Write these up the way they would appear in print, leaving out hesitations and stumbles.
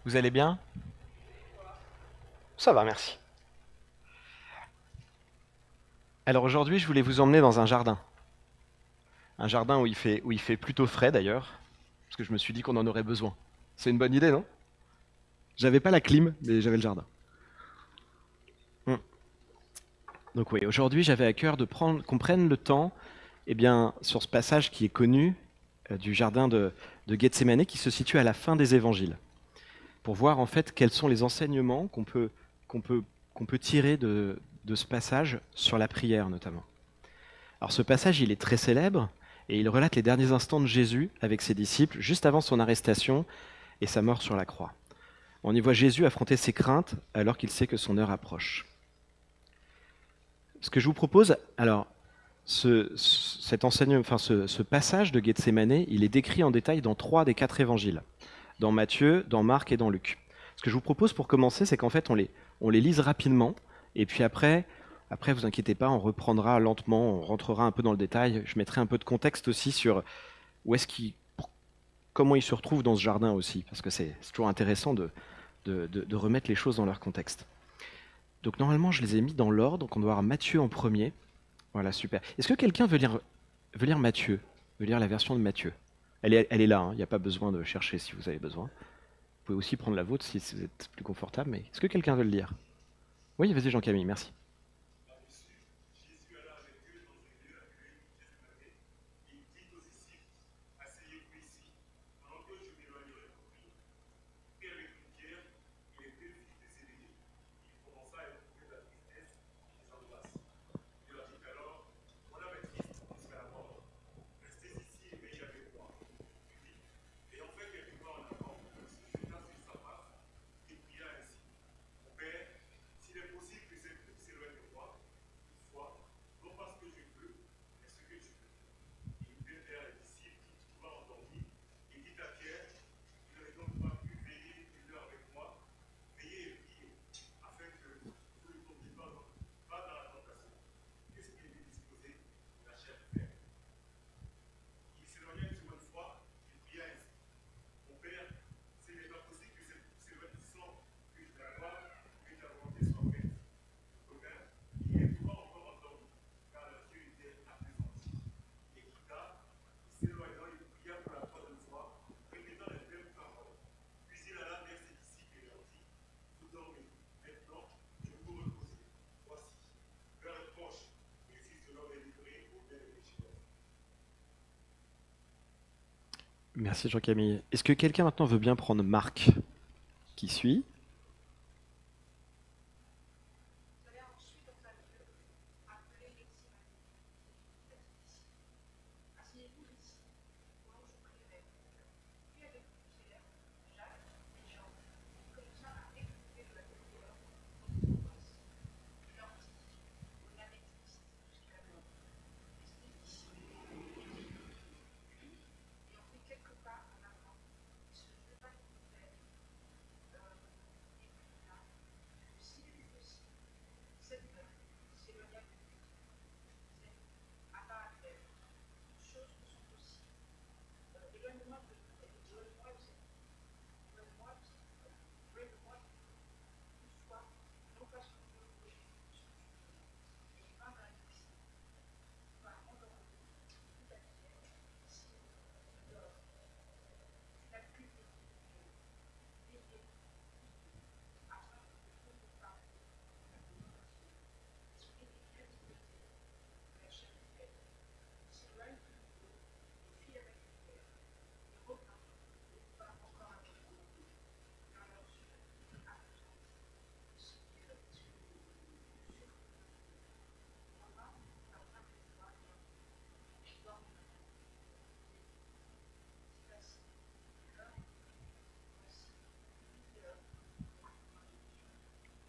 Vous allez bien? Ça va, merci. Alors aujourd'hui, je voulais vous emmener dans un jardin. Un jardin où il fait plutôt frais d'ailleurs, parce que je me suis dit qu'on en aurait besoin. C'est une bonne idée, non? J'avais pas la clim, mais j'avais le jardin. Hmm. Donc oui, aujourd'hui, j'avais à cœur de prendre, qu'on prenne le temps, eh bien, sur ce passage qui est connu du jardin de Gethsémané, qui se situe à la fin des évangiles, pour voir en fait quels sont les enseignements qu'on peut, qu'on peut tirer de ce passage sur la prière notamment. Alors ce passage, il est très célèbre et il relate les derniers instants de Jésus avec ses disciples juste avant son arrestation et sa mort sur la croix. On y voit Jésus affronter ses craintes alors qu'il sait que son heure approche. Ce que je vous propose, alors, cet enseignement, enfin ce passage de Gethsémané, il est décrit en détail dans 3 des 4 évangiles, dans Matthieu, dans Marc et dans Luc. Ce que je vous propose pour commencer, c'est qu'en fait on les lise rapidement, et puis après vous inquiétez pas, on reprendra lentement, on rentrera un peu dans le détail. Je mettrai un peu de contexte aussi sur où est-ce qu'il, comment ils se retrouvent dans ce jardin aussi, parce que c'est toujours intéressant de remettre les choses dans leur contexte. Donc normalement, je les ai mis dans l'ordre, donc on doit avoir Matthieu en premier. Voilà, super. Est-ce que quelqu'un veut lire Matthieu, veut lire la version de Matthieu? Elle est là, hein, il n'y a pas besoin de chercher si vous avez besoin. Vous pouvez aussi prendre la vôtre si vous êtes plus confortable, mais est-ce que quelqu'un veut le lire? Oui, vas-y Jean-Camille, merci. Merci Jean-Camille. Est-ce que quelqu'un maintenant veut bien prendre Marc qui suit?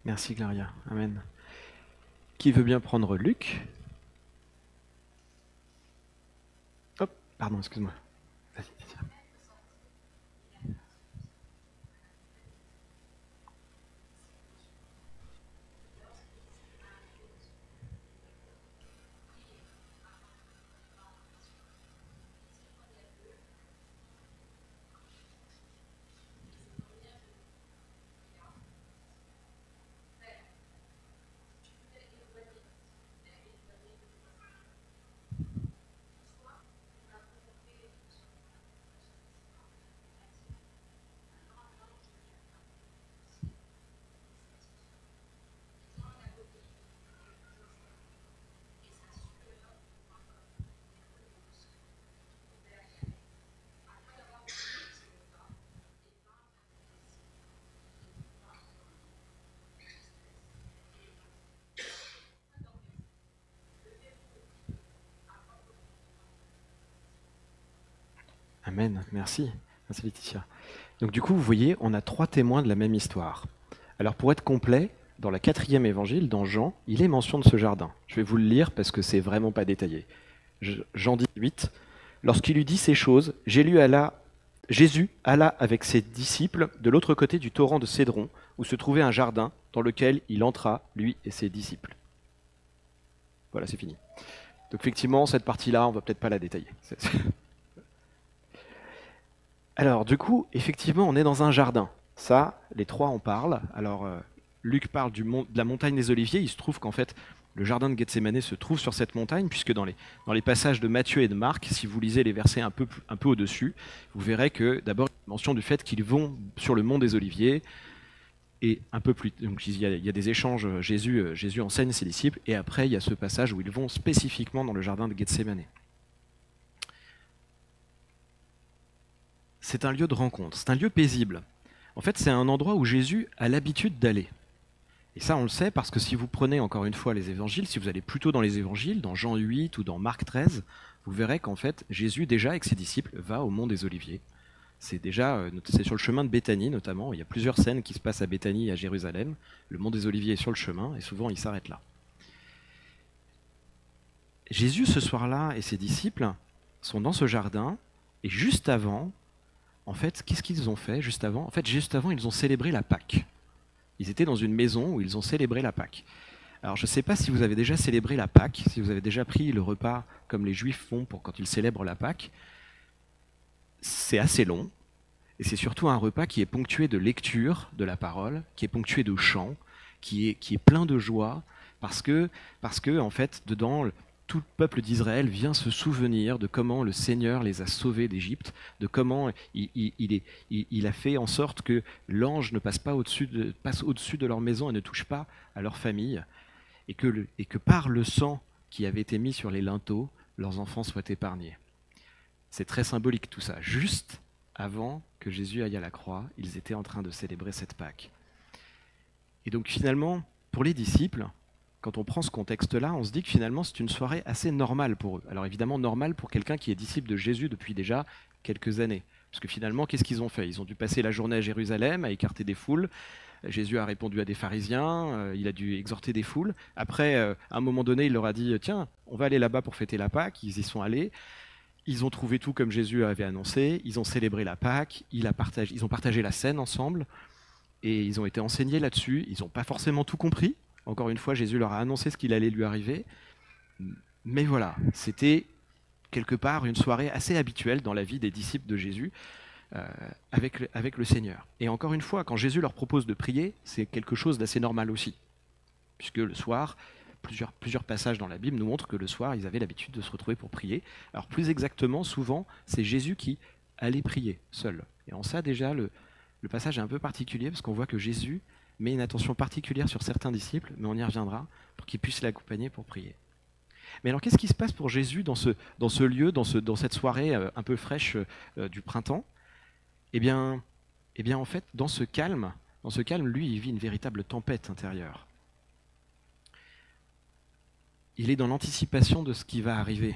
Merci Gloria. Amen. Qui veut bien prendre Luc? Hop, pardon, excuse-moi. Vas-y, vas-y. Amen. Merci. Merci Laetitia. Donc du coup, vous voyez, on a 3 témoins de la même histoire. Alors pour être complet, dans la 4e évangile, dans Jean, il est mention de ce jardin. Je vais vous le lire parce que c'est vraiment pas détaillé. Jean 18. Lorsqu'il lui dit ces choses, Jésus alla avec ses disciples de l'autre côté du torrent de Cédron, où se trouvait un jardin dans lequel il entra, lui et ses disciples. Voilà, c'est fini. Donc effectivement, cette partie-là, on va peut-être pas la détailler. Alors du coup, effectivement, on est dans un jardin. Ça, les 3 en parlent. Alors Luc parle de la montagne des Oliviers. Il se trouve qu'en fait, le jardin de Gethsémanée se trouve sur cette montagne, puisque dans les passages de Matthieu et de Marc, si vous lisez les versets un peu au-dessus, vous verrez que d'abord, il y a mention du fait qu'ils vont sur le mont des Oliviers, et un peu plus, donc il y a des échanges, Jésus enseigne ses disciples, et après il y a ce passage où ils vont spécifiquement dans le jardin de Gethsémanée. C'est un lieu de rencontre, c'est un lieu paisible. En fait, c'est un endroit où Jésus a l'habitude d'aller. Et ça, on le sait parce que si vous prenez encore une fois les évangiles, si vous allez plutôt dans les évangiles, dans Jean 8 ou dans Marc 13, vous verrez qu'en fait, Jésus, déjà avec ses disciples, va au mont des Oliviers. C'est sur le chemin de Béthanie notamment. Il y a plusieurs scènes qui se passent à Béthanie et à Jérusalem. Le mont des Oliviers est sur le chemin et souvent il s'arrête là. Jésus, ce soir-là, et ses disciples sont dans ce jardin et juste avant, en fait, qu'est-ce qu'ils ont fait juste avant ? En fait, juste avant, ils ont célébré la Pâque. Ils étaient dans une maison où ils ont célébré la Pâque. Alors, je ne sais pas si vous avez déjà célébré la Pâque, si vous avez déjà pris le repas comme les Juifs font pour quand ils célèbrent la Pâque. C'est assez long, et c'est surtout un repas qui est ponctué de lecture de la parole, qui est ponctué de chants, qui est plein de joie, parce que en fait, dedans, tout le peuple d'Israël vient se souvenir de comment le Seigneur les a sauvés d'Égypte, de comment il a fait en sorte que l'ange ne passe au-dessus de leur maison et ne touche pas à leur famille, et que par le sang qui avait été mis sur les linteaux, leurs enfants soient épargnés. C'est très symbolique tout ça. Juste avant que Jésus aille à la croix, ils étaient en train de célébrer cette Pâque. Et donc finalement, pour les disciples, quand on prend ce contexte-là, on se dit que finalement c'est une soirée assez normale pour eux. Alors évidemment normale pour quelqu'un qui est disciple de Jésus depuis déjà quelques années. Parce que finalement, qu'est-ce qu'ils ont fait ? Ils ont dû passer la journée à Jérusalem, à écarter des foules. Jésus a répondu à des pharisiens, il a dû exhorter des foules. Après, à un moment donné, il leur a dit « Tiens, on va aller là-bas pour fêter la Pâque ». Ils y sont allés. Ils ont trouvé tout comme Jésus avait annoncé. Ils ont célébré la Pâque. Ils ont partagé la scène ensemble. Et ils ont été enseignés là-dessus. Ils n'ont pas forcément tout compris. Encore une fois, Jésus leur a annoncé ce qu'il allait lui arriver. Mais voilà, c'était quelque part une soirée assez habituelle dans la vie des disciples de Jésus avec le Seigneur. Et encore une fois, quand Jésus leur propose de prier, c'est quelque chose d'assez normal aussi. Puisque le soir, plusieurs passages dans la Bible nous montrent que le soir, ils avaient l'habitude de se retrouver pour prier. Alors plus exactement, souvent, c'est Jésus qui allait prier seul. Et en ça, déjà, le passage est un peu particulier parce qu'on voit que Jésus met une attention particulière sur certains disciples, mais on y reviendra, pour qu'ils puissent l'accompagner pour prier. Mais alors, qu'est-ce qui se passe pour Jésus dans ce lieu, dans cette soirée un peu fraîche du printemps ? Eh bien, en fait, dans ce calme, lui, il vit une véritable tempête intérieure. Il est dans l'anticipation de ce qui va arriver.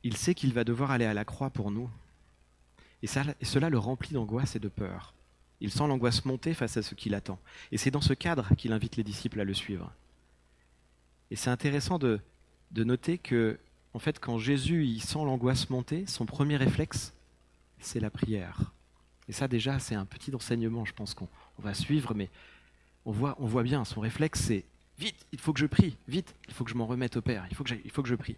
Il sait qu'il va devoir aller à la croix pour nous. Et cela le remplit d'angoisse et de peur. Il sent l'angoisse monter face à ce qui l'attend. Et c'est dans ce cadre qu'il invite les disciples à le suivre. Et c'est intéressant de noter que, en fait, quand Jésus il sent l'angoisse monter, son premier réflexe, c'est la prière. Et ça, déjà, c'est un petit enseignement, je pense qu'on va suivre, mais on voit bien, son réflexe, c'est « Vite, il faut que je prie, vite, il faut que je m'en remette au Père, il faut que je prie ».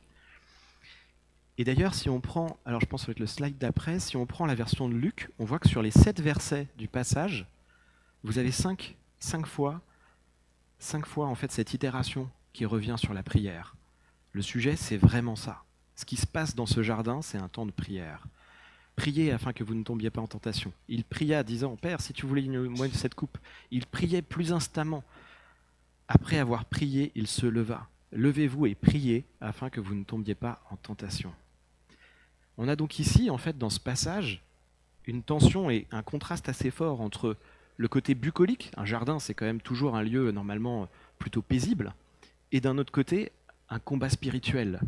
Et d'ailleurs, si on prend, alors je pense que ça va être le slide d'après, si on prend la version de Luc, on voit que sur les 7 versets du passage, vous avez 5 fois en fait cette itération qui revient sur la prière. Le sujet, c'est vraiment ça. Ce qui se passe dans ce jardin, c'est un temps de prière. Priez afin que vous ne tombiez pas en tentation. Il pria disant, Père, si tu voulais moi cette coupe. Il priait plus instamment. Après avoir prié, il se leva. Levez-vous et priez afin que vous ne tombiez pas en tentation. On a donc ici, en fait, dans ce passage, une tension et un contraste assez fort entre le côté bucolique, un jardin c'est quand même toujours un lieu normalement plutôt paisible, et d'un autre côté, un combat spirituel.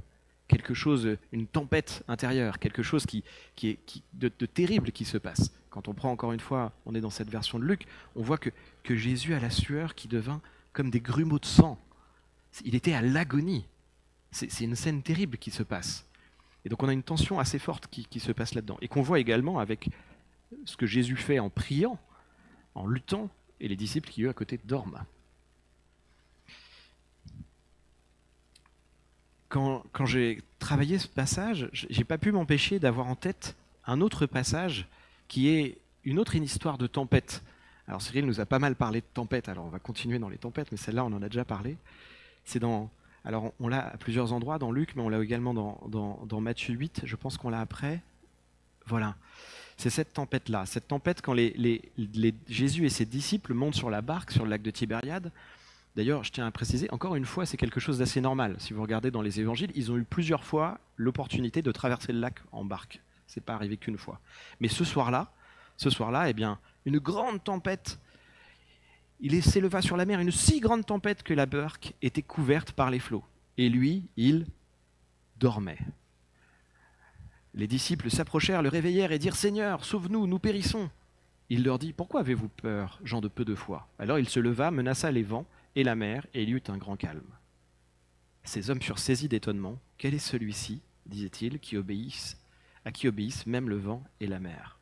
quelque chose, une tempête intérieure, quelque chose de terrible qui se passe. Quand on prend encore une fois, on est dans cette version de Luc, on voit que Jésus a la sueur qui devint comme des grumeaux de sang. Il était à l'agonie. C'est une scène terrible qui se passe. Et donc on a une tension assez forte qui se passe là-dedans. Et qu'on voit également avec ce que Jésus fait en priant, en luttant, et les disciples qui, eux, à côté, dorment. Quand j'ai travaillé ce passage, j'ai pas pu m'empêcher d'avoir en tête un autre passage qui est une autre histoire de tempête. Alors Cyril nous a pas mal parlé de tempête, alors on va continuer dans les tempêtes, mais celle-là on en a déjà parlé. Alors on l'a à plusieurs endroits dans Luc, mais on l'a également dans Matthieu 8, je pense qu'on l'a après. Voilà, c'est cette tempête-là. Cette tempête quand Jésus et ses disciples montent sur la barque sur le lac de Tibériade. D'ailleurs, je tiens à préciser, encore une fois, c'est quelque chose d'assez normal. Si vous regardez dans les évangiles, ils ont eu plusieurs fois l'opportunité de traverser le lac en barque. Ce n'est pas arrivé qu'une fois. Mais ce soir-là, eh bien, une grande tempête, il s'éleva sur la mer, une si grande tempête que la barque était couverte par les flots. Et lui, il dormait. Les disciples s'approchèrent, le réveillèrent et dirent « Seigneur, sauve-nous, nous périssons !» Il leur dit « Pourquoi avez-vous peur, gens de peu de foi ?» Alors il se leva, menaça les vents et la mer, et il y eut un grand calme. Ces hommes furent saisis d'étonnement. « Quel est celui-ci, disait-il, à qui obéissent même le vent et la mer ?»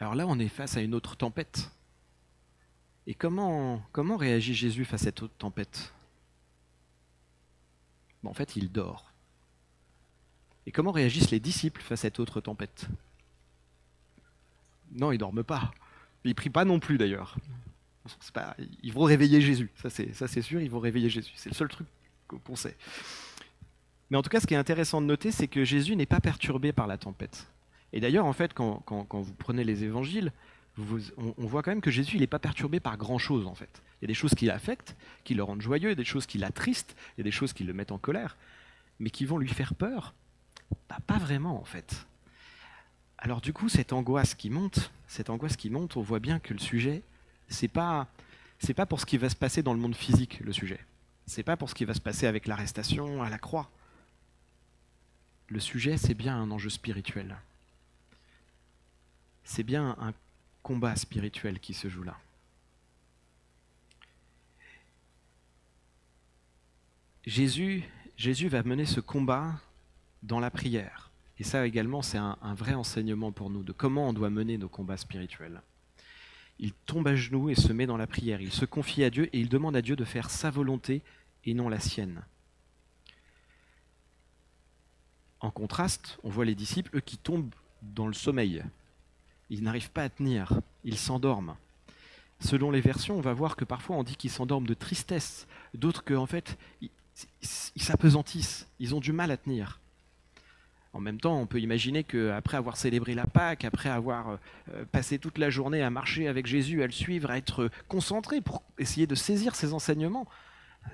Alors là, on est face à une autre tempête. Et comment réagit Jésus face à cette autre tempête ? En fait, il dort. Et comment réagissent les disciples face à cette autre tempête ? Non, ils ne dorment pas. Ils ne prient pas non plus d'ailleurs. Ils vont réveiller Jésus, ça c'est sûr, ils vont réveiller Jésus. C'est le seul truc qu'on sait. Mais en tout cas, ce qui est intéressant de noter, c'est que Jésus n'est pas perturbé par la tempête. Et d'ailleurs, en fait, quand vous prenez les évangiles, on voit quand même que Jésus, il n'est pas perturbé par grand-chose, en fait. Il y a des choses qui l'affectent, qui le rendent joyeux, des choses qui l'attristent, il y a des choses qui le mettent en colère, mais qui vont lui faire peur, pas vraiment, en fait. Alors du coup, cette angoisse qui monte, on voit bien que le sujet, c'est pas pour ce qui va se passer dans le monde physique, le sujet. C'est pas pour ce qui va se passer avec l'arrestation à la croix. Le sujet, c'est bien un enjeu spirituel. C'est bien un combat spirituel qui se joue là. Jésus va mener ce combat dans la prière. Et ça également, c'est un vrai enseignement pour nous de comment on doit mener nos combats spirituels. Il tombe à genoux et se met dans la prière. Il se confie à Dieu et il demande à Dieu de faire sa volonté et non la sienne. En contraste, on voit les disciples, eux, qui tombent dans le sommeil. Ils n'arrivent pas à tenir, ils s'endorment. Selon les versions, on va voir que parfois on dit qu'ils s'endorment de tristesse, d'autres qu'en fait, ils s'apesantissent, ils ont du mal à tenir. En même temps, on peut imaginer qu'après avoir célébré la Pâque, après avoir passé toute la journée à marcher avec Jésus, à le suivre, à être concentré pour essayer de saisir ses enseignements,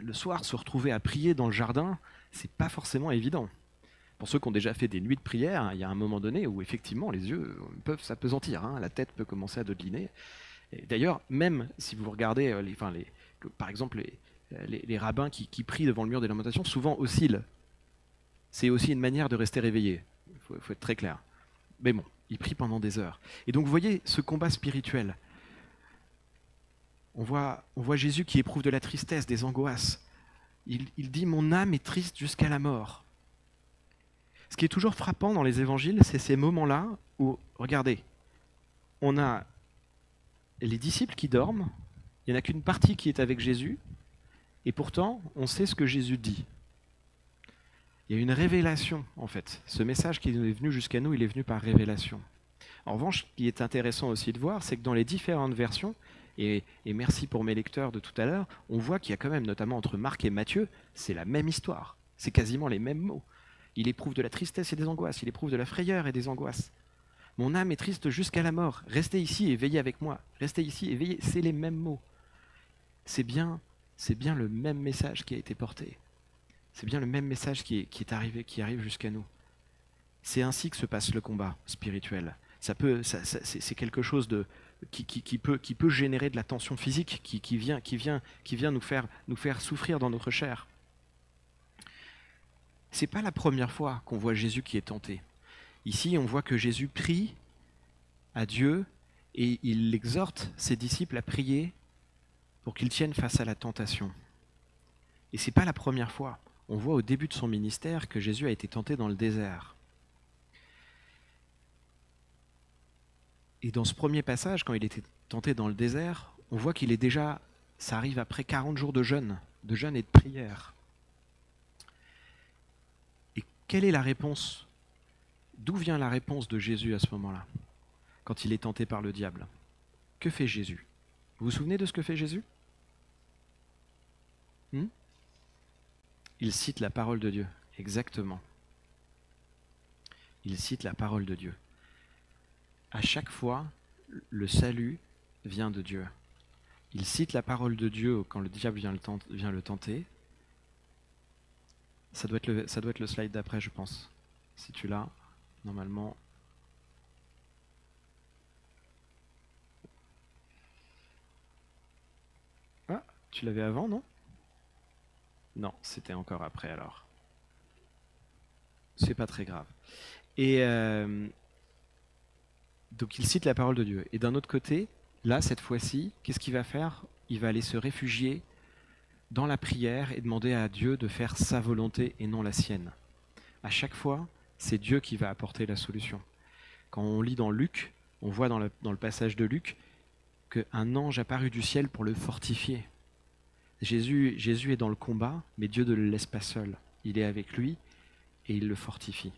le soir, se retrouver à prier dans le jardin, c'est pas forcément évident. Pour ceux qui ont déjà fait des nuits de prière, il y a un moment donné où effectivement les yeux peuvent s'apesantir, la tête peut commencer à dodeliner. D'ailleurs, même si vous regardez, par exemple, les rabbins qui prient devant le mur des lamentations, souvent oscillent. C'est aussi une manière de rester réveillé. Il faut être très clair. Mais bon, ils prient pendant des heures. Et donc, vous voyez ce combat spirituel. On voit Jésus qui éprouve de la tristesse, des angoisses. Il dit « Mon âme est triste jusqu'à la mort ». Ce qui est toujours frappant dans les évangiles, c'est ces moments-là où, regardez, on a les disciples qui dorment, il n'y en a qu'une partie qui est avec Jésus, et pourtant, on sait ce que Jésus dit. Il y a une révélation, en fait. Ce message qui est venu jusqu'à nous, il est venu par révélation. En revanche, ce qui est intéressant aussi de voir, c'est que dans les différentes versions, et merci pour mes lecteurs de tout à l'heure, on voit qu'il y a quand même, notamment entre Marc et Matthieu, c'est la même histoire. C'est quasiment les mêmes mots. Il éprouve de la tristesse et des angoisses, il éprouve de la frayeur et des angoisses. Mon âme est triste jusqu'à la mort. Restez ici et veillez avec moi. Restez ici et veillez. C'est les mêmes mots. C'est bien le même message qui a été porté. C'est bien le même message qui arrive jusqu'à nous. C'est ainsi que se passe le combat spirituel. C'est quelque chose qui peut générer de la tension physique, qui vient nous faire souffrir dans notre chair. C'est pas la première fois qu'on voit Jésus qui est tenté. Ici, on voit que Jésus prie à Dieu et il exhorte ses disciples à prier pour qu'ils tiennent face à la tentation. Et c'est pas la première fois. On voit au début de son ministère que Jésus a été tenté dans le désert. Et dans ce premier passage, quand il était tenté dans le désert, on voit qu'il est déjà, ça arrive après 40 jours de jeûne et de prière. Et quelle est la réponse? D'où vient la réponse de Jésus à ce moment-là, quand il est tenté par le diable? Que fait Jésus? Vous vous souvenez de ce que fait Jésus? Il cite la parole de Dieu, exactement. Il cite la parole de Dieu. À chaque fois, le salut vient de Dieu. Il cite la parole de Dieu quand le diable vient le tenter. Ça doit être le slide d'après, je pense. Si tu l'as, normalement. Ah, tu l'avais avant, non? Non, c'était encore après alors. C'est pas très grave. Et donc il cite la parole de Dieu. Et d'un autre côté, là, cette fois-ci, qu'est-ce qu'il va faire? Il va aller se réfugier dans la prière et demander à Dieu de faire sa volonté et non la sienne. À chaque fois, c'est Dieu qui va apporter la solution. Quand on lit dans Luc, on voit dans le passage de Luc qu'un ange apparut du ciel pour le fortifier. Jésus est dans le combat, mais Dieu ne le laisse pas seul. Il est avec lui et il le fortifie.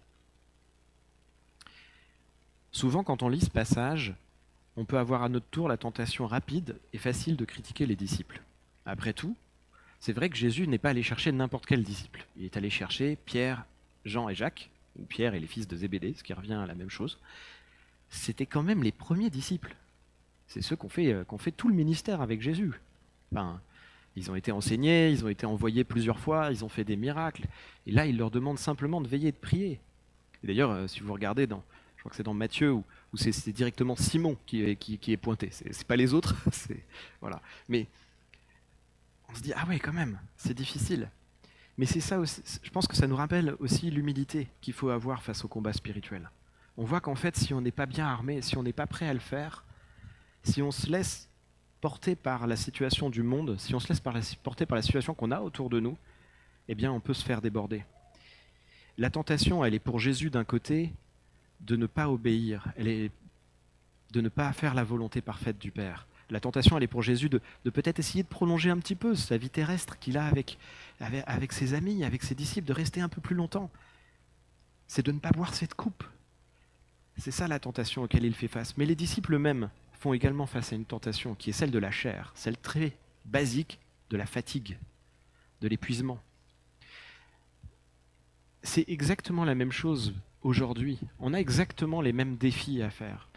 Souvent, quand on lit ce passage, on peut avoir à notre tour la tentation rapide et facile de critiquer les disciples. Après tout, c'est vrai que Jésus n'est pas allé chercher n'importe quel disciple. Il est allé chercher Pierre, Jean et Jacques, ou Pierre et les fils de Zébédée, ce qui revient à la même chose. C'était quand même les premiers disciples. C'est ceux qui ont fait tout le ministère avec Jésus. Enfin, ils ont été enseignés, ils ont été envoyés plusieurs fois, ils ont fait des miracles. Et là, il leur demande simplement de veiller et de prier. Et d'ailleurs, si vous regardez je crois que c'est dans Matthieu, où c'est directement Simon qui est pointé. C'est pas les autres. Voilà. Mais on se dit, ah ouais, quand même, c'est difficile. Mais c'est ça aussi, je pense que ça nous rappelle aussi l'humilité qu'il faut avoir face au combat spirituel. On voit qu'en fait, si on n'est pas bien armé, si on n'est pas prêt à le faire, si on se laisse porter par la situation du monde, si on se laisse porter par la situation qu'on a autour de nous, eh bien, on peut se faire déborder. La tentation, elle est pour Jésus d'un côté de ne pas obéir, elle est de ne pas faire la volonté parfaite du Père. La tentation, elle est pour Jésus de peut-être essayer de prolonger un petit peu sa vie terrestre qu'il a avec ses amis, avec ses disciples, de rester un peu plus longtemps. C'est de ne pas boire cette coupe. C'est ça la tentation auquel il fait face. Mais les disciples eux-mêmes font également face à une tentation qui est celle de la chair, celle très basique de la fatigue, de l'épuisement. C'est exactement la même chose aujourd'hui. On a exactement les mêmes défis à faire.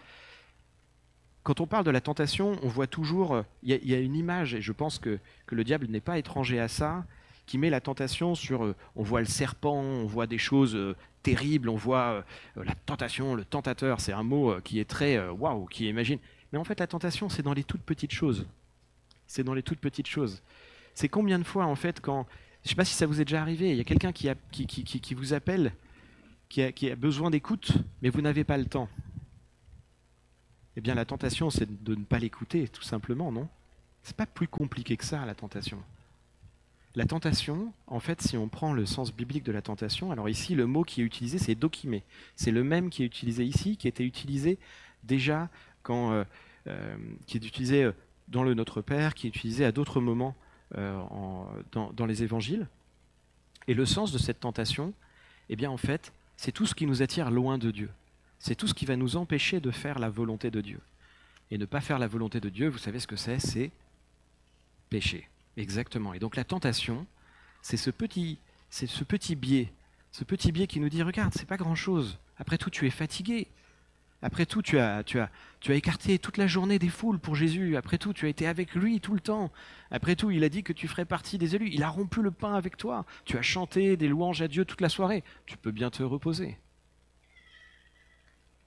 Quand on parle de la tentation, on voit toujours, il y a une image, et je pense que le diable n'est pas étranger à ça, qui met la tentation sur, on voit le serpent, on voit des choses terribles, on voit la tentation, le tentateur, c'est un mot qui est très, waouh, qui imagine. Mais en fait, la tentation, c'est dans les toutes petites choses. C'est dans les toutes petites choses. C'est combien de fois, en fait, quand, je ne sais pas si ça vous est déjà arrivé, il y a quelqu'un qui vous appelle, qui a besoin d'écoute, mais vous n'avez pas le temps. Eh bien, la tentation, c'est de ne pas l'écouter, tout simplement, non? C'est pas plus compliqué que ça, la tentation. La tentation, en fait, si on prend le sens biblique de la tentation, alors ici, le mot qui est utilisé, c'est dokimé. C'est le même qui est utilisé ici, qui était utilisé déjà qui est utilisé dans le Notre Père, qui est utilisé à d'autres moments dans les évangiles. Et le sens de cette tentation, eh bien, en fait, c'est tout ce qui nous attire loin de Dieu. C'est tout ce qui va nous empêcher de faire la volonté de Dieu. Et ne pas faire la volonté de Dieu, vous savez ce que c'est pécher. Exactement. Et donc la tentation, c'est ce petit biais qui nous dit, regarde, c'est pas grand-chose. Après tout, tu es fatigué. Après tout, tu as écarté toute la journée des foules pour Jésus. Après tout, tu as été avec lui tout le temps. Après tout, il a dit que tu ferais partie des élus. Il a rompu le pain avec toi. Tu as chanté des louanges à Dieu toute la soirée. Tu peux bien te reposer.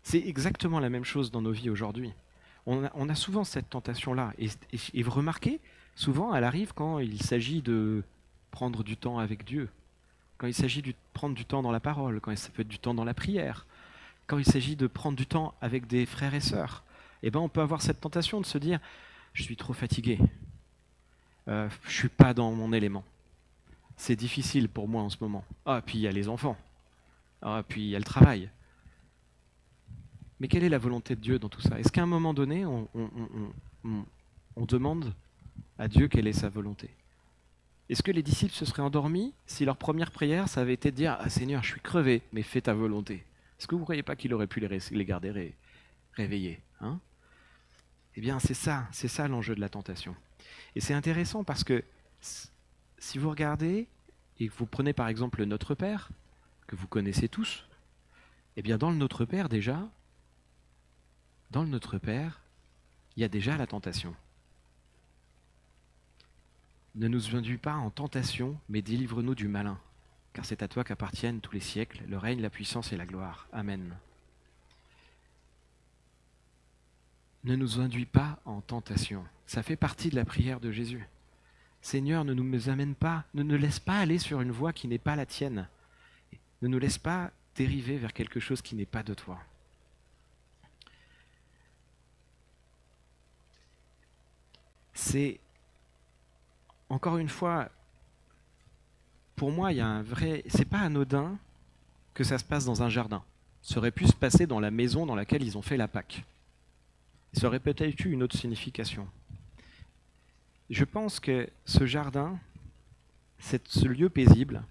C'est exactement la même chose dans nos vies aujourd'hui. On a souvent cette tentation-là. Et vous remarquez, souvent, elle arrive quand il s'agit de prendre du temps avec Dieu. Quand il s'agit prendre du temps dans la parole, quand ça peut être du temps dans la prière, quand il s'agit de prendre du temps avec des frères et sœurs, eh ben on peut avoir cette tentation de se dire « je suis trop fatigué, je ne suis pas dans mon élément, c'est difficile pour moi en ce moment. Ah, puis il y a les enfants, ah, puis il y a le travail. » Mais quelle est la volonté de Dieu dans tout ça? Est-ce qu'à un moment donné, on demande à Dieu quelle est sa volonté? Est-ce que les disciples se seraient endormis si leur première prière, ça avait été de dire « Ah Seigneur, je suis crevé, mais fais ta volonté ». Est-ce que vous ne croyez pas qu'il aurait pu les garder réveillés, hein? Eh bien, c'est ça l'enjeu de la tentation. Et c'est intéressant parce que si vous regardez et que vous prenez par exemple le Notre Père, que vous connaissez tous, eh bien dans le Notre Père déjà, il y a déjà la tentation. Ne nous induis pas en tentation, mais délivre-nous du malin, car c'est à toi qu'appartiennent tous les siècles, le règne, la puissance et la gloire. Amen. Ne nous induis pas en tentation. Ça fait partie de la prière de Jésus. Seigneur, ne nous amène pas, ne nous laisse pas aller sur une voie qui n'est pas la tienne. Ne nous laisse pas dériver vers quelque chose qui n'est pas de toi. C'est, encore une fois, pour moi, il y a un vrai... C'est pas anodin que ça se passe dans un jardin. Ça aurait pu se passer dans la maison dans laquelle ils ont fait la Pâque. Ça aurait peut-être eu une autre signification. Je pense que ce jardin, ce lieu paisible,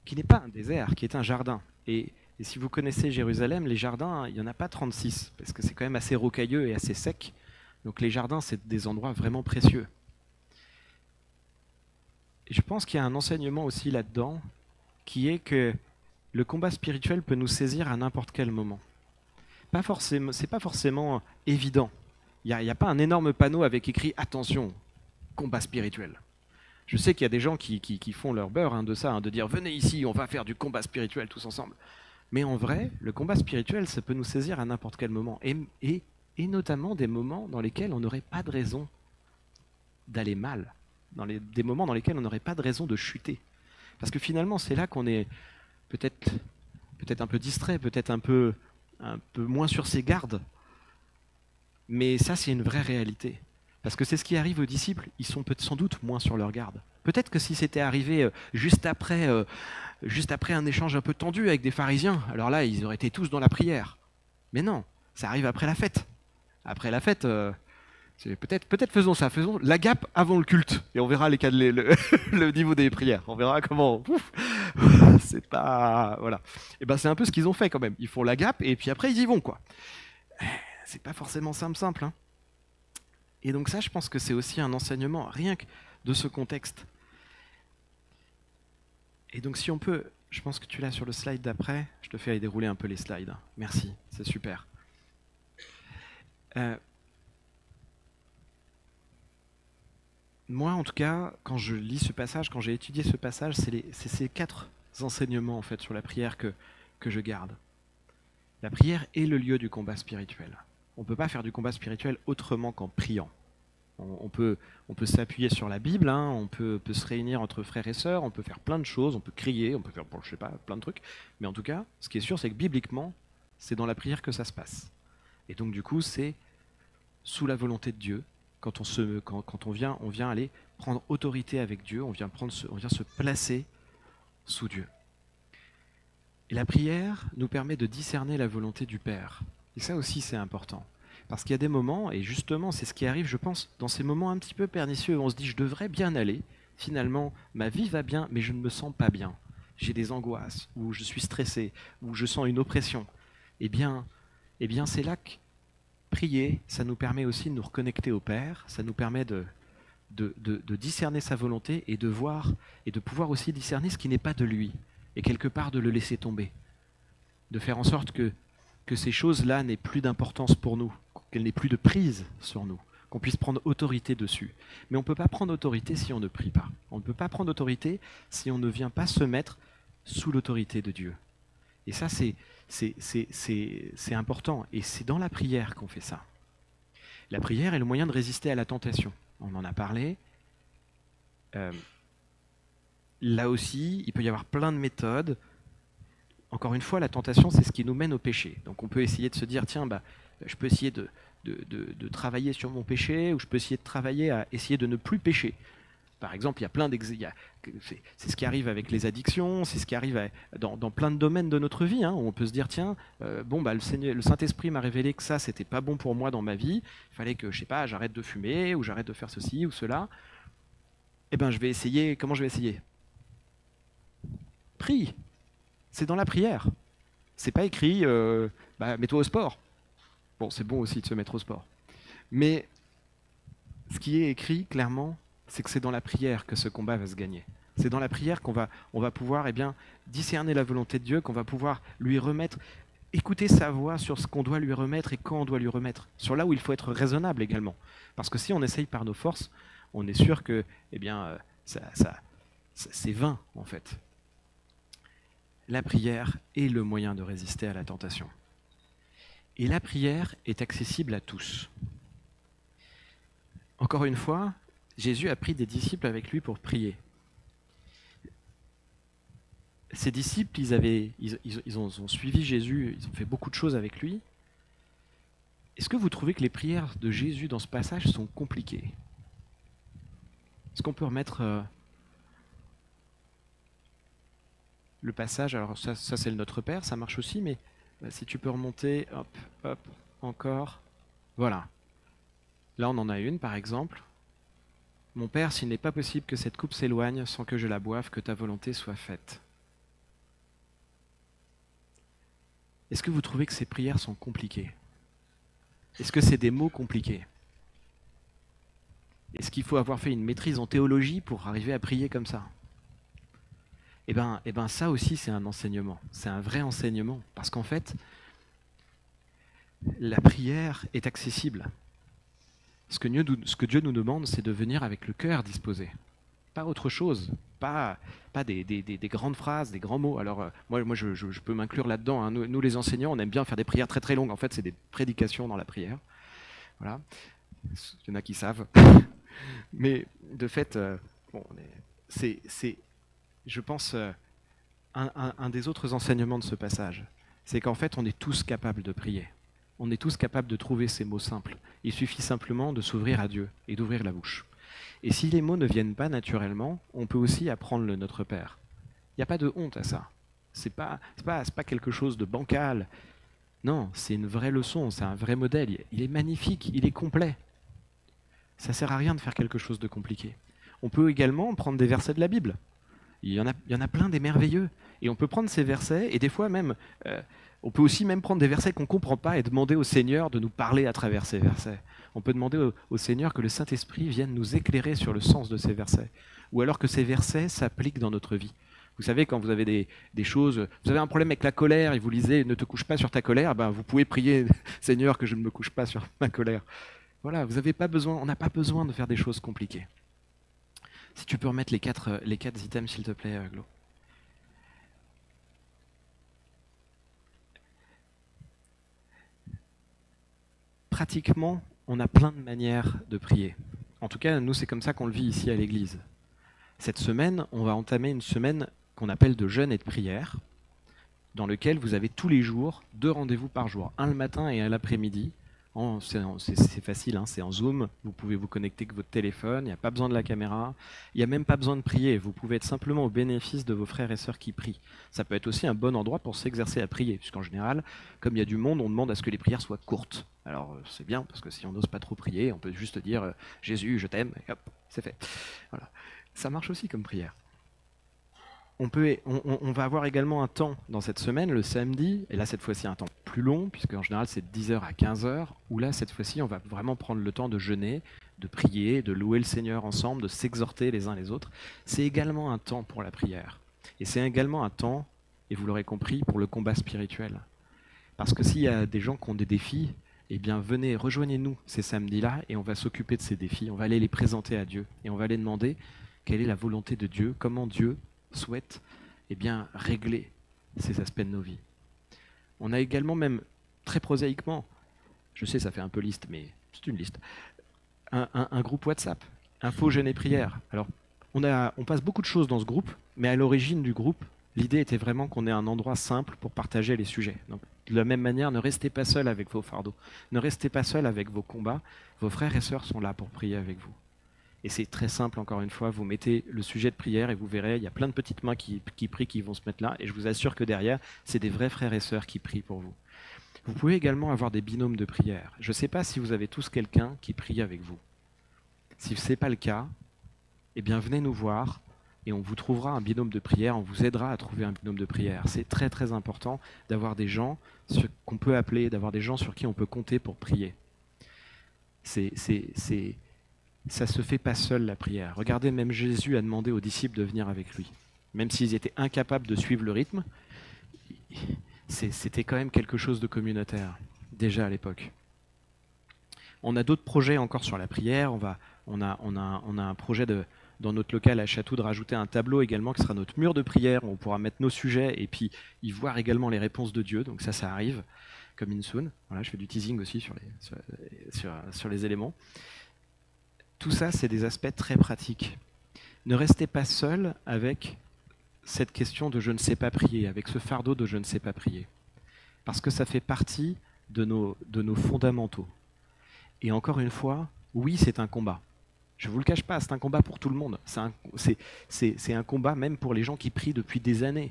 qui n'est pas un désert, qui est un jardin, et si vous connaissez Jérusalem, les jardins, il n'y en a pas 36, parce que c'est quand même assez rocailleux et assez sec. Donc les jardins, c'est des endroits vraiment précieux. Et je pense qu'il y a un enseignement aussi là-dedans, qui est que le combat spirituel peut nous saisir à n'importe quel moment. C'est pas forcément évident. Il n'y a pas un énorme panneau avec écrit « Attention, combat spirituel ». Je sais qu'il y a des gens qui font leur beurre de ça, de dire « Venez ici, on va faire du combat spirituel tous ensemble ». Mais en vrai, le combat spirituel, ça peut nous saisir à n'importe quel moment. Et notamment des moments dans lesquels on n'aurait pas de raison d'aller mal. Des moments dans lesquels on n'aurait pas de raison de chuter. Parce que finalement, c'est là qu'on est peut-être un peu distrait, peut-être un peu moins sur ses gardes. Mais ça, c'est une vraie réalité. Parce que c'est ce qui arrive aux disciples, ils sont sans doute moins sur leur garde. Peut-être que si c'était arrivé juste après un échange un peu tendu avec des pharisiens, alors là, ils auraient été tous dans la prière. Mais non, ça arrive après la fête. Après la fête, peut-être faisons ça, faisons l'agape avant le culte, et on verra le niveau des prières. On verra comment. C'est pas voilà. Et ben c'est un peu ce qu'ils ont fait quand même. Ils font l'agape et puis après ils y vont quoi. C'est pas forcément simple, hein. Et donc ça, je pense que c'est aussi un enseignement, rien que de ce contexte. Et donc si on peut, je pense que tu l'as sur le slide d'après, je te fais dérouler un peu les slides. Merci, c'est super. Moi, en tout cas, quand je lis ce passage, quand j'ai étudié ce passage, c'est ces 4 enseignements en fait sur la prière que je garde. La prière est le lieu du combat spirituel. On ne peut pas faire du combat spirituel autrement qu'en priant. On peut s'appuyer sur la Bible, hein, on peut se réunir entre frères et sœurs, on peut faire plein de choses, on peut crier, on peut faire, je sais pas, plein de trucs. Mais en tout cas, ce qui est sûr, c'est que bibliquement, c'est dans la prière que ça se passe. Et donc du coup, c'est sous la volonté de Dieu, quand on vient aller prendre autorité avec Dieu, on vient se placer sous Dieu. Et la prière nous permet de discerner la volonté du Père. Et ça aussi, c'est important. Parce qu'il y a des moments, et justement, c'est ce qui arrive, je pense, dans ces moments un petit peu pernicieux, où on se dit, je devrais bien aller, finalement, ma vie va bien, mais je ne me sens pas bien. J'ai des angoisses, ou je suis stressé, ou je sens une oppression. Eh bien c'est là que prier, ça nous permet aussi de nous reconnecter au Père, ça nous permet de discerner sa volonté, et de voir, et de pouvoir aussi discerner ce qui n'est pas de lui, et quelque part de le laisser tomber. De faire en sorte que ces choses-là n'aient plus d'importance pour nous, qu'elles n'aient plus de prise sur nous, qu'on puisse prendre autorité dessus. Mais on ne peut pas prendre autorité si on ne prie pas. On ne peut pas prendre autorité si on ne vient pas se mettre sous l'autorité de Dieu. Et ça, c'est important. Et c'est dans la prière qu'on fait ça. La prière est le moyen de résister à la tentation. On en a parlé. Là aussi, il peut y avoir plein de méthodes. encore une fois, la tentation, c'est ce qui nous mène au péché. Donc on peut essayer de se dire, tiens, je peux essayer de travailler sur mon péché, ou je peux essayer de travailler à essayer de ne plus pécher. Par exemple, il y a plein c'est ce qui arrive avec les addictions, c'est ce qui arrive dans plein de domaines de notre vie, hein, où on peut se dire, tiens, le Saint-Esprit m'a révélé que ça, c'était pas bon pour moi dans ma vie, il fallait que, je sais pas, j'arrête de fumer, ou j'arrête de faire ceci ou cela. Eh bien, je vais essayer, comment je vais essayer? Prie. C'est dans la prière. C'est pas écrit, mets-toi au sport. Bon, c'est bon aussi de se mettre au sport. Mais ce qui est écrit clairement, c'est que c'est dans la prière que ce combat va se gagner. C'est dans la prière on va pouvoir discerner la volonté de Dieu, qu'on va pouvoir lui remettre, écouter sa voix sur ce qu'on doit lui remettre et quand on doit lui remettre. Sur là où il faut être raisonnable également. Parce que si on essaye par nos forces, on est sûr que c'est vain en fait. La prière est le moyen de résister à la tentation. Et la prière est accessible à tous. Encore une fois, Jésus a pris des disciples avec lui pour prier. Ces disciples, ils ont suivi Jésus, ils ont fait beaucoup de choses avec lui. Est-ce que vous trouvez que les prières de Jésus dans ce passage sont compliquées? Est-ce qu'on peut remettre le passage? Alors ça c'est le Notre Père, ça marche aussi, mais si tu peux remonter, hop, encore. Voilà. Là on en a une par exemple. Mon Père, s'il n'est pas possible que cette coupe s'éloigne sans que je la boive, que ta volonté soit faite. Est-ce que vous trouvez que ces prières sont compliquées? Est-ce que c'est des mots compliqués? Est-ce qu'il faut avoir fait une maîtrise en théologie pour arriver à prier comme ça? Eh ben, ça aussi, c'est un enseignement. C'est un vrai enseignement. Parce qu'en fait, la prière est accessible. Ce que Dieu nous demande, c'est de venir avec le cœur disposé. Pas autre chose. Pas des grandes phrases, des grands mots. Alors, moi je peux m'inclure là-dedans. Hein. Nous, les enseignants, on aime bien faire des prières très très longues. En fait, c'est des prédications dans la prière. Voilà. Il y en a qui savent. Mais de fait, c'est, je pense, un des autres enseignements de ce passage. C'est qu'en fait, on est tous capables de prier. On est tous capables de trouver ces mots simples. Il suffit simplement de s'ouvrir à Dieu et d'ouvrir la bouche. Et si les mots ne viennent pas naturellement, on peut aussi apprendre le Notre Père. Il n'y a pas de honte à ça. C'est pas quelque chose de bancal. Non, c'est une vraie leçon, c'est un vrai modèle. Il est magnifique, il est complet. Ça ne sert à rien de faire quelque chose de compliqué. On peut également prendre des versets de la Bible. Il y en a plein des merveilleux. Et on peut prendre ces versets, et des fois même, on peut aussi même prendre des versets qu'on ne comprend pas et demander au Seigneur de nous parler à travers ces versets. On peut demander au Seigneur que le Saint-Esprit vienne nous éclairer sur le sens de ces versets. Ou alors que ces versets s'appliquent dans notre vie. Vous savez, quand vous avez des choses, vous avez un problème avec la colère et vous lisez « Ne te couche pas sur ta colère », vous pouvez prier « Seigneur, que je ne me couche pas sur ma colère ». Voilà, vous n'avez pas besoin, on n'a pas besoin de faire des choses compliquées. Si tu peux remettre les quatre items, s'il te plaît, Glo. Pratiquement, on a plein de manières de prier. En tout cas, nous, c'est comme ça qu'on le vit ici à l'église. Cette semaine, on va entamer une semaine qu'on appelle de jeûne et de prière, dans lequel vous avez tous les jours 2 rendez-vous par jour, un le matin et un l'après-midi. C'est facile, hein, c'est en Zoom, vous pouvez vous connecter avec votre téléphone, il n'y a pas besoin de la caméra, il n'y a même pas besoin de prier, vous pouvez être simplement au bénéfice de vos frères et sœurs qui prient. Ça peut être aussi un bon endroit pour s'exercer à prier, puisqu'en général, comme il y a du monde, on demande à ce que les prières soient courtes. Alors c'est bien, parce que si on n'ose pas trop prier, on peut juste dire « Jésus, je t'aime », et hop, c'est fait. Voilà. Ça marche aussi comme prière. On va avoir également un temps dans cette semaine, le samedi, et là cette fois-ci un temps plus long, puisque en général c'est de 10h à 15h, où là cette fois-ci on va vraiment prendre le temps de jeûner, de prier, de louer le Seigneur ensemble, de s'exhorter les uns les autres. C'est également un temps pour la prière. Et c'est également un temps, et vous l'aurez compris, pour le combat spirituel. Parce que s'il y a des gens qui ont des défis, eh bien venez, rejoignez-nous ces samedis-là, et on va s'occuper de ces défis, on va aller les présenter à Dieu, et on va aller demander quelle est la volonté de Dieu, comment Dieu souhaite régler ces aspects de nos vies. On a également, même très prosaïquement, je sais ça fait un peu liste, mais c'est une liste, un groupe WhatsApp, info, jeûne et prière. Alors, on passe beaucoup de choses dans ce groupe, mais à l'origine du groupe, L'idée était vraiment qu'on ait un endroit simple pour partager les sujets. Donc, de la même manière, ne restez pas seul avec vos fardeaux. Ne restez pas seul avec vos combats. Vos frères et sœurs sont là pour prier avec vous. Et c'est très simple, encore une fois, vous mettez le sujet de prière et vous verrez, il y a plein de petites mains qui prient, qui vont se mettre là. Et je vous assure que derrière, c'est des vrais frères et sœurs qui prient pour vous. Vous pouvez également avoir des binômes de prière. Je ne sais pas si vous avez tous quelqu'un qui prie avec vous. Si ce n'est pas le cas, eh bien venez nous voir et on vous trouvera un binôme de prière, on vous aidera à trouver un binôme de prière. C'est très très important d'avoir des gens qu'on peut appeler, d'avoir des gens sur qui on peut compter pour prier. Ça se fait pas seul la prière. Regardez, même Jésus a demandé aux disciples de venir avec lui. Même s'ils étaient incapables de suivre le rythme, c'était quand même quelque chose de communautaire, déjà à l'époque. On a d'autres projets encore sur la prière. On a un projet dans notre local à Château de rajouter un tableau également qui sera notre mur de prière où on pourra mettre nos sujets et puis y voir également les réponses de Dieu. Donc ça arrive, comme in soon. Voilà, je fais du teasing aussi sur les éléments. Tout ça, c'est des aspects très pratiques. Ne restez pas seul avec cette question de je ne sais pas prier, avec ce fardeau de je ne sais pas prier. Parce que ça fait partie de nos fondamentaux. Et encore une fois, oui, c'est un combat. Je ne vous le cache pas, c'est un combat pour tout le monde. C'est un combat même pour les gens qui prient depuis des années.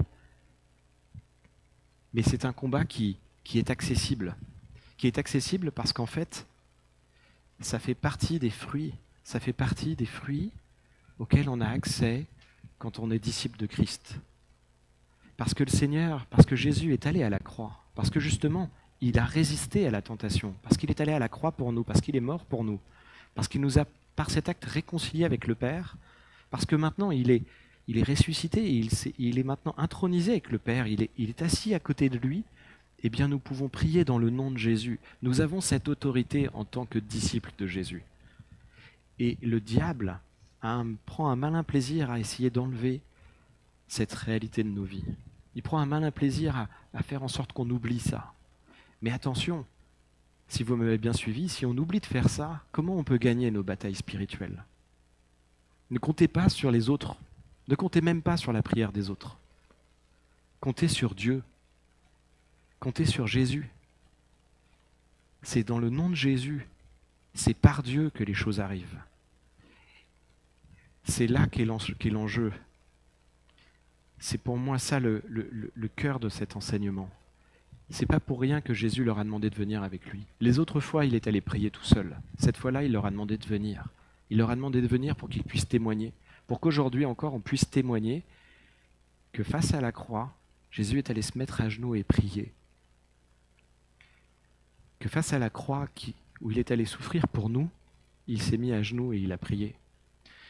Mais c'est un combat qui est accessible. Qui est accessible parce qu'en fait, ça fait partie des fruits. Ça fait partie des fruits auxquels on a accès quand on est disciple de Christ. Parce que le Seigneur, parce que Jésus est allé à la croix, parce que justement, il a résisté à la tentation, parce qu'il est allé à la croix pour nous, parce qu'il est mort pour nous, parce qu'il nous a, par cet acte, réconciliés avec le Père, parce que maintenant, il est ressuscité, il est maintenant intronisé avec le Père, il est assis à côté de lui, eh bien nous pouvons prier dans le nom de Jésus. Nous avons cette autorité en tant que disciples de Jésus. Et le diable prend un malin plaisir à essayer d'enlever cette réalité de nos vies. Il prend un malin plaisir à faire en sorte qu'on oublie ça. Mais attention, si vous m'avez bien suivi, si on oublie de faire ça, comment on peut gagner nos batailles spirituelles? Ne comptez pas sur les autres. Ne comptez même pas sur la prière des autres. Comptez sur Dieu. Comptez sur Jésus. C'est dans le nom de Jésus, c'est par Dieu que les choses arrivent. C'est là qu'est l'enjeu. C'est pour moi ça le cœur de cet enseignement. C'est pas pour rien que Jésus leur a demandé de venir avec lui. Les autres fois, il est allé prier tout seul. Cette fois-là, il leur a demandé de venir. Il leur a demandé de venir pour qu'ils puissent témoigner. Pour qu'aujourd'hui encore, on puisse témoigner que face à la croix, Jésus est allé se mettre à genoux et prier. Que face à la croix où il est allé souffrir pour nous, il s'est mis à genoux et il a prié.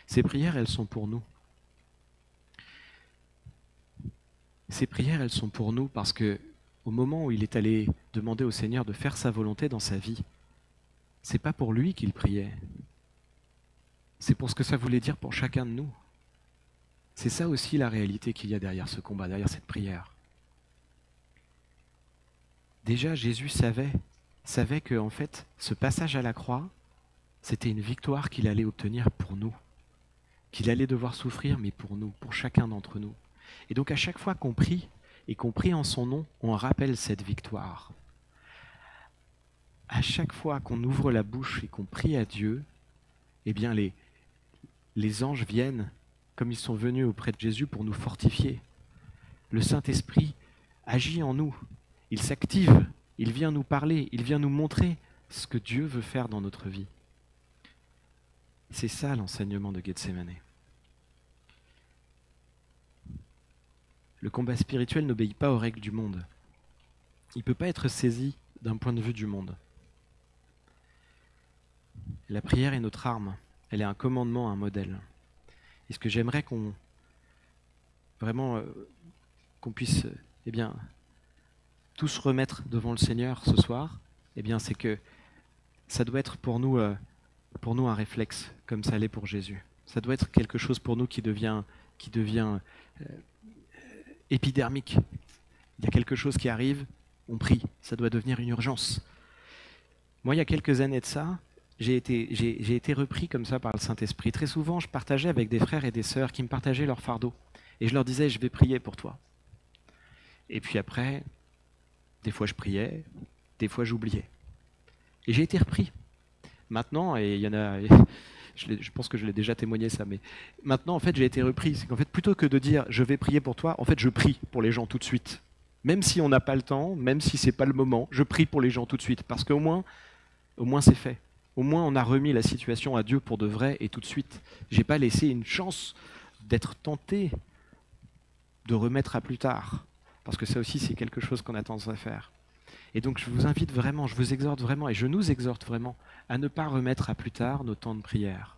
Ces prières, elles sont pour nous. Ces prières, elles sont pour nous parce que au moment où il est allé demander au Seigneur de faire sa volonté dans sa vie, c'est pas pour lui qu'il priait. C'est pour ce que ça voulait dire pour chacun de nous. C'est ça aussi la réalité qu'il y a derrière ce combat, derrière cette prière. Déjà, Jésus savait que en fait, ce passage à la croix, c'était une victoire qu'il allait obtenir pour nous. Qu'il allait devoir souffrir, mais pour nous, pour chacun d'entre nous. Et donc à chaque fois qu'on prie, et qu'on prie en son nom, on rappelle cette victoire. À chaque fois qu'on ouvre la bouche et qu'on prie à Dieu, eh bien les anges viennent, comme ils sont venus auprès de Jésus pour nous fortifier. Le Saint-Esprit agit en nous, il s'active, il vient nous parler, il vient nous montrer ce que Dieu veut faire dans notre vie. C'est ça l'enseignement de Gethsémane. Le combat spirituel n'obéit pas aux règles du monde. Il ne peut pas être saisi d'un point de vue du monde. La prière est notre arme. Elle est un commandement, un modèle. Et ce que j'aimerais qu'on puisse tous remettre devant le Seigneur ce soir, c'est que ça doit être pour nous un réflexe, comme ça l'est pour Jésus. Ça doit être quelque chose pour nous qui devient épidermique. Il y a quelque chose qui arrive, on prie, ça doit devenir une urgence. Moi, il y a quelques années de ça, j'ai été repris comme ça par le Saint-Esprit. Très souvent, je partageais avec des frères et des sœurs qui me partageaient leur fardeau. Et je leur disais, je vais prier pour toi. Et puis après, des fois je priais, des fois j'oubliais. Et j'ai été repris. Maintenant, et il y en a, je pense que je l'ai déjà témoigné ça, mais maintenant en fait j'ai été repris. C'est qu'en fait plutôt que de dire je vais prier pour toi, en fait je prie pour les gens tout de suite. Même si on n'a pas le temps, même si c'est pas le moment, je prie pour les gens tout de suite. Parce qu'au moins c'est fait. Au moins on a remis la situation à Dieu pour de vrai et tout de suite. J'ai pas laissé une chance d'être tenté de remettre à plus tard. Parce que ça aussi c'est quelque chose qu'on a tendance à faire. Et donc je vous invite vraiment, je vous exhorte vraiment, et je nous exhorte vraiment, à ne pas remettre à plus tard nos temps de prière.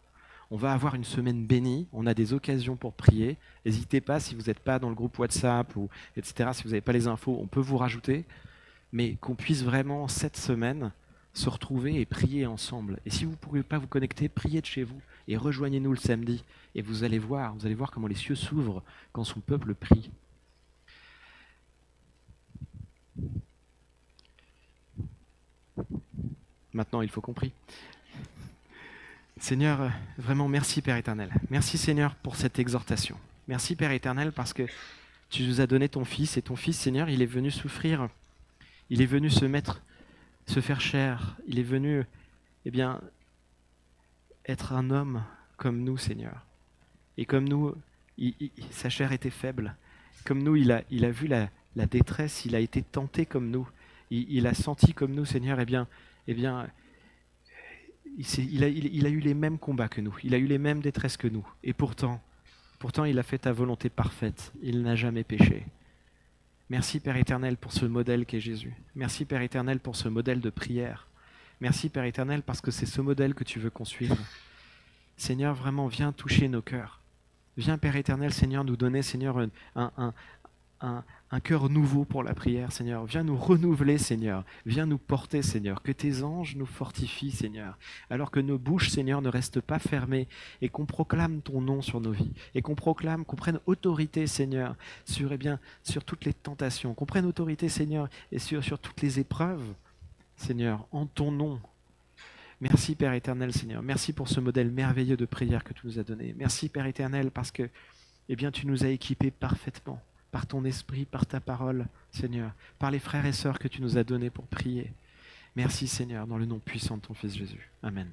On va avoir une semaine bénie, on a des occasions pour prier. N'hésitez pas, si vous n'êtes pas dans le groupe WhatsApp, ou etc., si vous n'avez pas les infos, on peut vous rajouter, mais qu'on puisse vraiment, cette semaine, se retrouver et prier ensemble. Et si vous ne pouvez pas vous connecter, priez de chez vous, et rejoignez-nous le samedi, et vous allez voir comment les cieux s'ouvrent quand son peuple prie. Maintenant, il faut qu'on prie. Seigneur, vraiment merci Père éternel. Merci Seigneur pour cette exhortation. Merci Père éternel parce que tu nous as donné ton Fils et ton Fils Seigneur, il est venu souffrir, il est venu se faire chair, il est venu être un homme comme nous Seigneur. Et comme nous, sa chair était faible. Comme nous, il a vu la détresse, il a été tenté comme nous. Il a senti comme nous Seigneur, il a eu les mêmes combats que nous, il a eu les mêmes détresses que nous. Et pourtant, il a fait ta volonté parfaite. Il n'a jamais péché. Merci Père éternel pour ce modèle qu'est Jésus. Merci Père éternel pour ce modèle de prière. Merci Père éternel parce que c'est ce modèle que tu veux qu'on suive. Seigneur, vraiment, viens toucher nos cœurs. Viens Père éternel, Seigneur, nous donner, Seigneur, un cœur nouveau pour la prière, Seigneur. Viens nous renouveler, Seigneur. Viens nous porter, Seigneur. Que tes anges nous fortifient, Seigneur. Alors que nos bouches, Seigneur, ne restent pas fermées et qu'on proclame ton nom sur nos vies. Et qu'on prenne autorité, Seigneur, sur toutes les tentations. Qu'on prenne autorité, Seigneur, et sur toutes les épreuves, Seigneur, en ton nom. Merci, Père éternel, Seigneur. Merci pour ce modèle merveilleux de prière que tu nous as donné. Merci, Père éternel, parce que tu nous as équipés parfaitement. Par ton esprit, par ta parole, Seigneur, par les frères et sœurs que tu nous as donnés pour prier. Merci Seigneur, dans le nom puissant de ton Fils Jésus. Amen.